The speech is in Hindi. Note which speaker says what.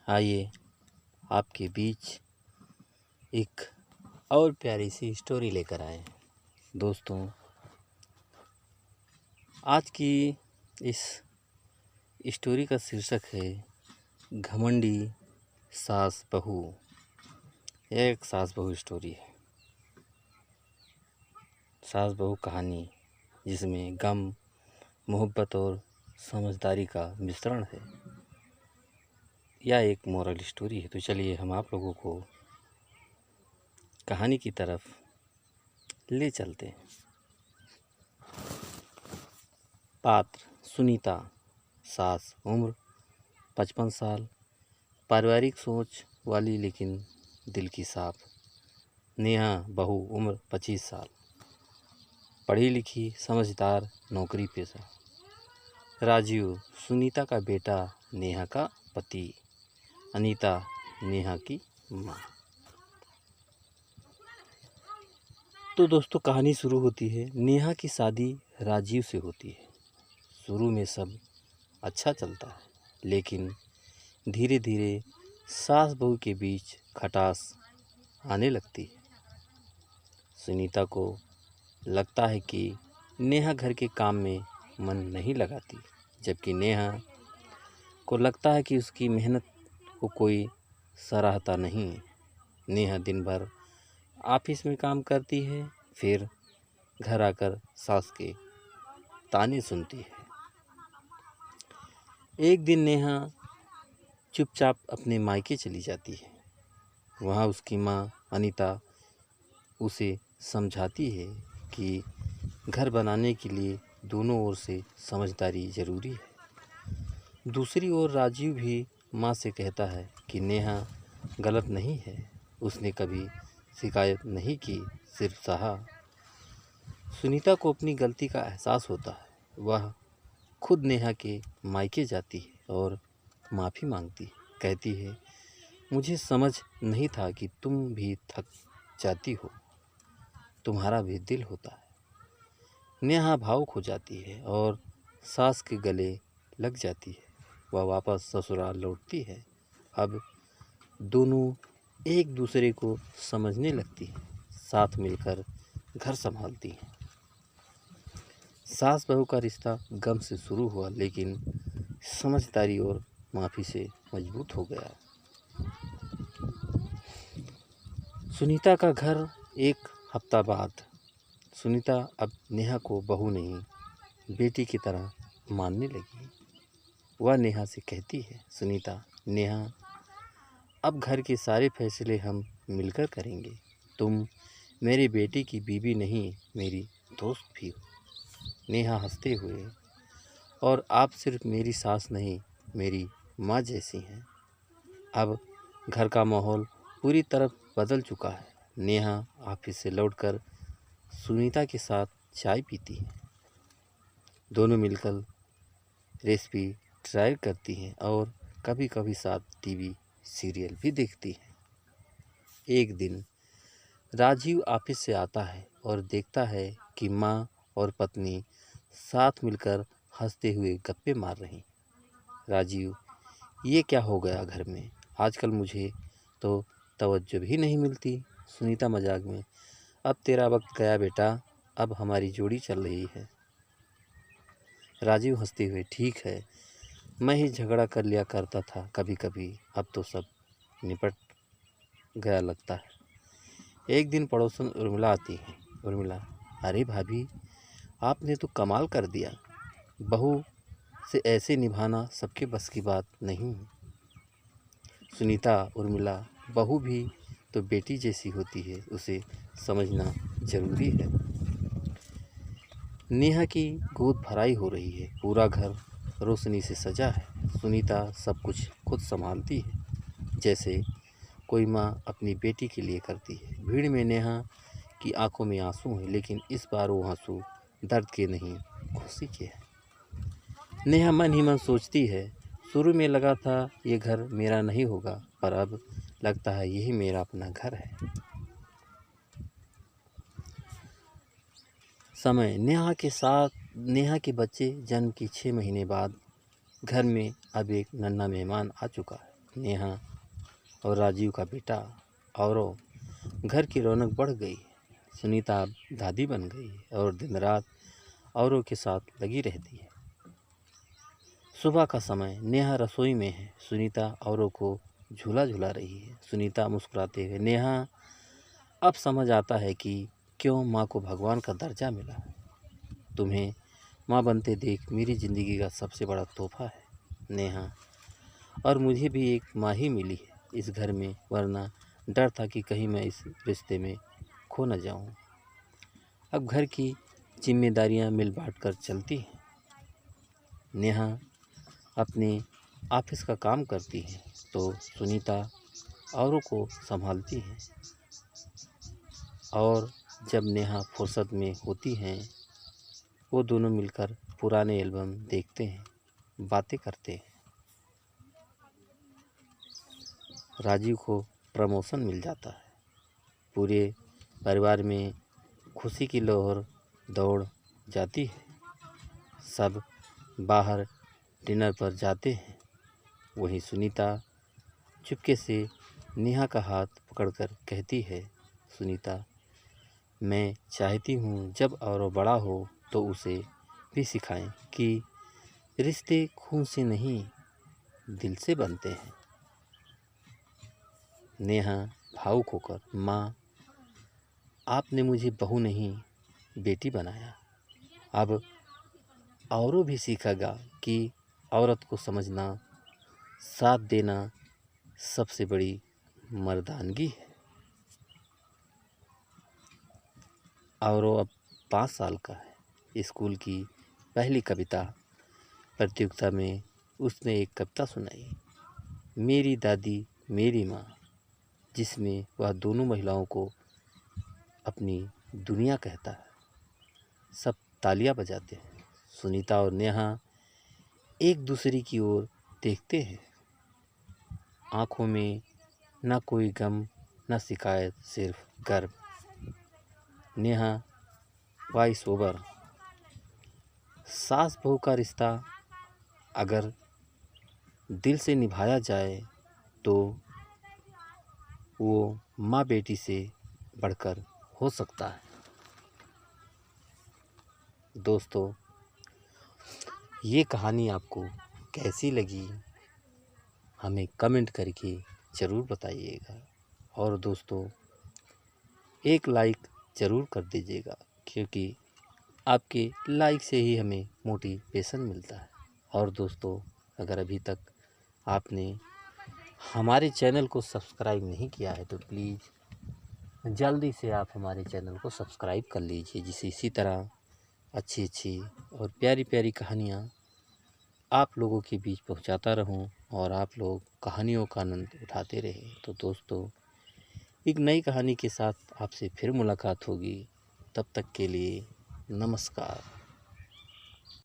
Speaker 1: आइए आपके बीच एक और प्यारी सी स्टोरी लेकर आए। दोस्तों, आज की इस स्टोरी का शीर्षक है घमंडी सास बहू। यह एक सास बहू स्टोरी है, सास बहू कहानी, जिसमें गम, मोहब्बत और समझदारी का मिश्रण है। यह एक मोरल स्टोरी है। तो चलिए हम आप लोगों को कहानी की तरफ ले चलते हैं। पात्र सुनीता, सास उम्र 55 साल, पारिवारिक सोच वाली लेकिन दिल की साफ। नेहा बहू उम्र 25 साल, पढ़ी लिखी, समझदार, नौकरी पेशा। राजीव सुनीता का बेटा, नेहा का पति। अनीता नेहा की माँ। तो दोस्तों, कहानी शुरू होती है। नेहा की शादी राजीव से होती है। शुरू में सब अच्छा चलता है, लेकिन धीरे धीरे सास बहू के बीच खटास आने लगती है। सुनीता को लगता है कि नेहा घर के काम में मन नहीं लगाती, जबकि नेहा को लगता है कि उसकी मेहनत को कोई सराहता नहीं। नेहा दिन भर ऑफिस में काम करती है, फिर घर आकर सास के ताने सुनती है। एक दिन नेहा चुपचाप अपने मायके चली जाती है। वहाँ उसकी माँ अनीता उसे समझाती है कि घर बनाने के लिए दोनों ओर से समझदारी ज़रूरी है। दूसरी ओर राजीव भी माँ से कहता है कि नेहा गलत नहीं है, उसने कभी शिकायत नहीं की, सिर्फ सहा। सुनीता को अपनी गलती का एहसास होता है। वह खुद नेहा के मायके जाती है और माफ़ी मांगती है। कहती है, मुझे समझ नहीं था कि तुम भी थक जाती हो, तुम्हारा भी दिल होता है। नेहा भावुक हो जाती है और सास के गले लग जाती है। वह वापस ससुराल लौटती है। अब दोनों एक दूसरे को समझने लगती है, साथ मिलकर घर संभालती हैं। सास बहू का रिश्ता गम से शुरू हुआ, लेकिन समझदारी और माफ़ी से मजबूत हो गया। सुनीता का घर। एक हफ्ता बाद सुनीता अब नेहा को बहू नहीं, बेटी की तरह मानने लगी। वह नेहा से कहती है, सुनीता, नेहा, अब घर के सारे फैसले हम मिलकर करेंगे। तुम मेरी बेटी की बीवी नहीं, मेरी दोस्त भी हो। नेहा हंसते हुए, और आप सिर्फ मेरी सास नहीं, मेरी माँ जैसी हैं। अब घर का माहौल पूरी तरह बदल चुका है। नेहा ऑफिस से लौटकर सुनीता के साथ चाय पीती है। दोनों मिलकर रेसिपी ट्राई करती हैं और कभी कभी साथ टीवी सीरियल भी देखती हैं। एक दिन राजीव ऑफिस से आता है और देखता है कि माँ और पत्नी साथ मिलकर हंसते हुए गप्पे मार रही। राजीव, ये क्या हो गया घर में? आजकल मुझे तो तवज्जो भी नहीं मिलती। सुनीता मजाक में, अब तेरा वक्त गया बेटा, अब हमारी जोड़ी चल रही है। राजीव हंसते हुए, ठीक है, मैं ही झगड़ा कर लिया करता था कभी कभी, अब तो सब निपट गया लगता है। एक दिन पड़ोसन उर्मिला आती है। उर्मिला, अरे भाभी, आपने तो कमाल कर दिया। बहू से ऐसे निभाना सबके बस की बात नहीं है। सुनीता, उर्मिला, बहू भी तो बेटी जैसी होती है, उसे समझना जरूरी है। नेहा की गोद भराई हो रही है। पूरा घर रोशनी से सजा है। सुनीता सब कुछ खुद संभालती है, जैसे कोई माँ अपनी बेटी के लिए करती है। भीड़ में नेहा की आंखों में आंसू हैं, लेकिन इस बार वो आंसू दर्द के नहीं, खुशी के हैं। नेहा मन ही मन सोचती है, शुरू में लगा था ये घर मेरा नहीं होगा, पर अब लगता है यही मेरा अपना घर है। समय। नेहा के बच्चे जन्म की 6 महीने बाद घर में अब एक नन्हा मेहमान आ चुका है। नेहा और राजीव का बेटा और घर की रौनक बढ़ गई। सुनीता अब दादी बन गई और दिन रात औरों के साथ लगी रहती है। सुबह का समय, नेहा रसोई में है। सुनीता औरों को झूला झुला रही है। सुनीता मुस्कुराते हुए, नेहा अब समझ आता है कि क्यों माँ को भगवान का दर्जा मिला। तुम्हें माँ बनते देख मेरी ज़िंदगी का सबसे बड़ा तोहफा है नेहा, और मुझे भी एक माँ ही मिली है इस घर में, वरना डर था कि कहीं मैं इस रिश्ते में खो न जाऊं। अब घर की जिम्मेदारियां मिल बांट कर चलती हैं। नेहा अपने ऑफिस का काम करती है तो सुनीता औरों को संभालती है। और जब नेहा फुर्सत में होती हैं, वो दोनों मिलकर पुराने एल्बम देखते हैं, बातें करते हैं। राजीव को प्रमोशन मिल जाता है। पूरे परिवार में खुशी की लहर दौड़ जाती है। सब बाहर डिनर पर जाते हैं। वहीं सुनीता चुपके से नेहा का हाथ पकड़कर कहती है, सुनीता, मैं चाहती हूँ जब और बड़ा हो तो उसे भी सिखाएं कि रिश्ते खून से नहीं दिल से बनते हैं। नेहा भावुक होकर, माँ, आपने मुझे बहू नहीं बेटी बनाया। अब औरों भी सीखेगा कि औरत को समझना, साथ देना सबसे बड़ी मर्दानगी है। औरों अब 5 साल का है। स्कूल की पहली कविता प्रतियोगिता में उसने एक कविता सुनाई, मेरी दादी मेरी माँ, जिसमें वह दोनों महिलाओं को अपनी दुनिया कहता है। सब तालियां बजाते हैं। सुनीता और नेहा एक दूसरे की ओर देखते हैं। आंखों में न कोई गम न शिकायत, सिर्फ गर्व। नेहा वॉइस ओवर, सास बहू का रिश्ता अगर दिल से निभाया जाए तो वो माँ बेटी से बढ़कर हो सकता है। दोस्तों, ये कहानी आपको कैसी लगी हमें कमेंट करके ज़रूर बताइएगा। और दोस्तों, एक लाइक ज़रूर कर दीजिएगा, क्योंकि आपके लाइक से ही हमें मोटिवेशन मिलता है। और दोस्तों, अगर अभी तक आपने हमारे चैनल को सब्सक्राइब नहीं किया है तो प्लीज़ जल्दी से आप हमारे चैनल को सब्सक्राइब कर लीजिए, जिससे इसी तरह अच्छी अच्छी और प्यारी प्यारी कहानियाँ आप लोगों के बीच पहुंचाता रहूं और आप लोग कहानियों का आनंद उठाते रहें। तो दोस्तों, एक नई कहानी के साथ आपसे फिर मुलाकात होगी। तब तक के लिए नमस्कार।